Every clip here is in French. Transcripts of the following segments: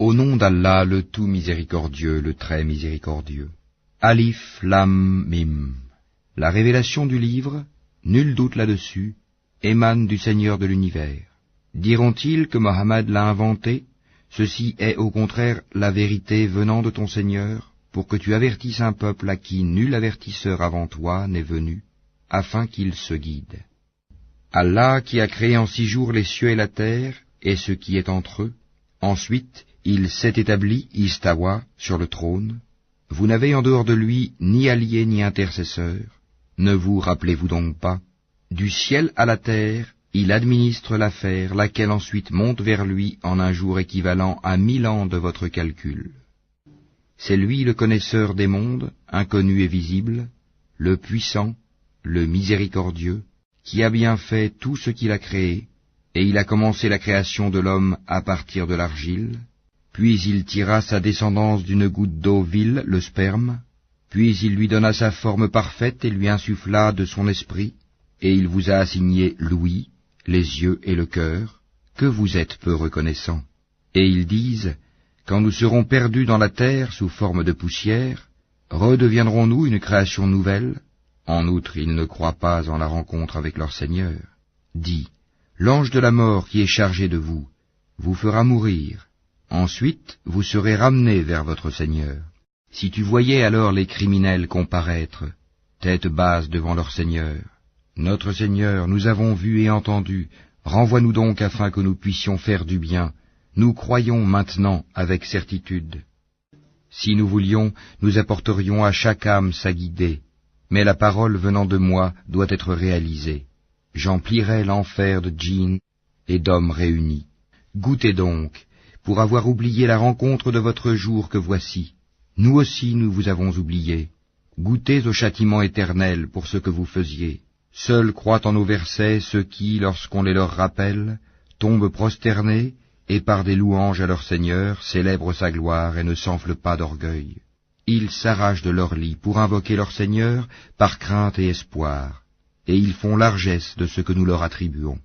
Au nom d'Allah, le tout miséricordieux, le très miséricordieux. Alif, Lam, Mim. La révélation du livre, nul doute là-dessus, émane du Seigneur de l'univers. Diront-ils que Mohammed l'a inventé? Ceci est au contraire la vérité venant de ton Seigneur, pour que tu avertisses un peuple à qui nul avertisseur avant toi n'est venu, afin qu'il se guide. Allah qui a créé en 6 jours les cieux et la terre, et ce qui est entre eux, ensuite il s'est établi, Istawa, sur le trône. Vous n'avez en dehors de lui ni allié ni intercesseur. Ne vous rappelez-vous donc pas? Du ciel à la terre, il administre l'affaire, laquelle ensuite monte vers lui en un jour équivalent à 1000 ans de votre calcul. C'est lui le connaisseur des mondes, inconnu et visible, le puissant, le miséricordieux, qui a bien fait tout ce qu'il a créé, et il a commencé la création de l'homme à partir de l'argile, puis il tira sa descendance d'une goutte d'eau vile, le sperme, puis il lui donna sa forme parfaite et lui insuffla de son esprit, et il vous a assigné l'ouïe, les yeux et le cœur, que vous êtes peu reconnaissants. Et ils disent, quand nous serons perdus dans la terre sous forme de poussière, redeviendrons-nous une création nouvelle? En outre, ils ne croient pas en la rencontre avec leur Seigneur. Dis, l'ange de la mort qui est chargé de vous fera mourir. Ensuite, vous serez ramenés vers votre Seigneur. Si tu voyais alors les criminels comparaître, tête basse devant leur Seigneur, notre Seigneur, nous avons vu et entendu, renvoie-nous donc afin que nous puissions faire du bien, nous croyons maintenant avec certitude. Si nous voulions, nous apporterions à chaque âme sa guidée, mais la parole venant de moi doit être réalisée. J'emplirai l'enfer de djinns et d'hommes réunis. Goûtez donc, pour avoir oublié la rencontre de votre jour que voici. Nous aussi nous vous avons oublié. Goûtez au châtiment éternel pour ce que vous faisiez. Seuls croient en nos versets ceux qui, lorsqu'on les leur rappelle, tombent prosternés et par des louanges à leur Seigneur célèbrent sa gloire et ne s'enflent pas d'orgueil. Ils s'arrachent de leur lit pour invoquer leur Seigneur par crainte et espoir, et ils font largesse de ce que nous leur attribuons.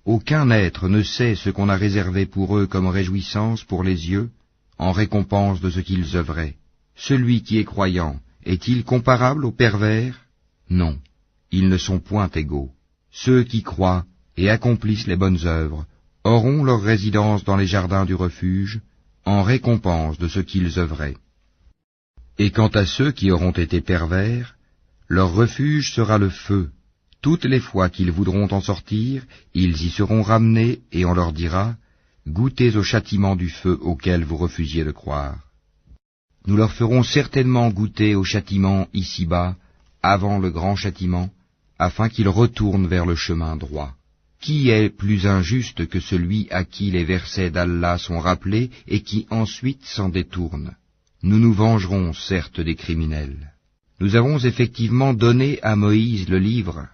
Aucun être ne sait ce qu'on a réservé pour eux comme réjouissance pour les yeux, en récompense de ce qu'ils œuvraient. Celui qui est croyant, est-il comparable aux pervers? Non, ils ne sont point égaux. Ceux qui croient et accomplissent les bonnes œuvres auront leur résidence dans les jardins du refuge, en récompense de ce qu'ils œuvraient. Et quant à ceux qui auront été pervers, leur refuge sera le feu. Toutes les fois qu'ils voudront en sortir, ils y seront ramenés, et on leur dira, « Goûtez au châtiment du feu auquel vous refusiez de croire. » Nous leur ferons certainement goûter au châtiment ici-bas, avant le grand châtiment, afin qu'ils retournent vers le chemin droit. Qui est plus injuste que celui à qui les versets d'Allah sont rappelés et qui ensuite s'en détourne? Nous nous vengerons certes des criminels. Nous avons effectivement donné à Moïse le livre.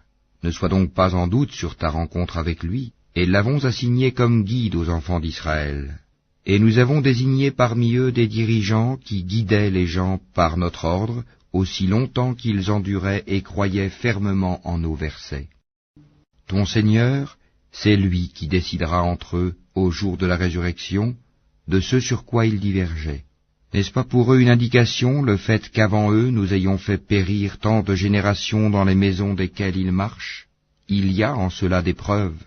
Ne sois donc pas en doute sur ta rencontre avec lui, et l'avons assigné comme guide aux enfants d'Israël. Et nous avons désigné parmi eux des dirigeants qui guidaient les gens par notre ordre, aussi longtemps qu'ils enduraient et croyaient fermement en nos versets. Ton Seigneur, c'est lui qui décidera entre eux, au jour de la résurrection, de ce sur quoi ils divergeaient. N'est-ce pas pour eux une indication, le fait qu'avant eux nous ayons fait périr tant de générations dans les maisons desquelles ils marchent? Il y a en cela des preuves.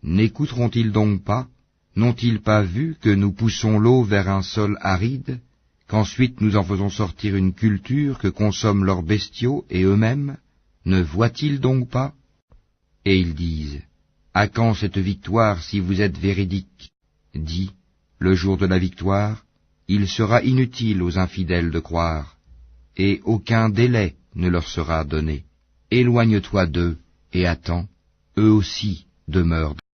N'écouteront-ils donc pas? N'ont-ils pas vu que nous poussons l'eau vers un sol aride, qu'ensuite nous en faisons sortir une culture que consomment leurs bestiaux et eux-mêmes? Ne voient-ils donc pas? Et ils disent, à quand cette victoire si vous êtes véridique? Dis, le jour de la victoire, il sera inutile aux infidèles de croire, et aucun délai ne leur sera donné. Éloigne-toi d'eux, et attends, eux aussi demeurent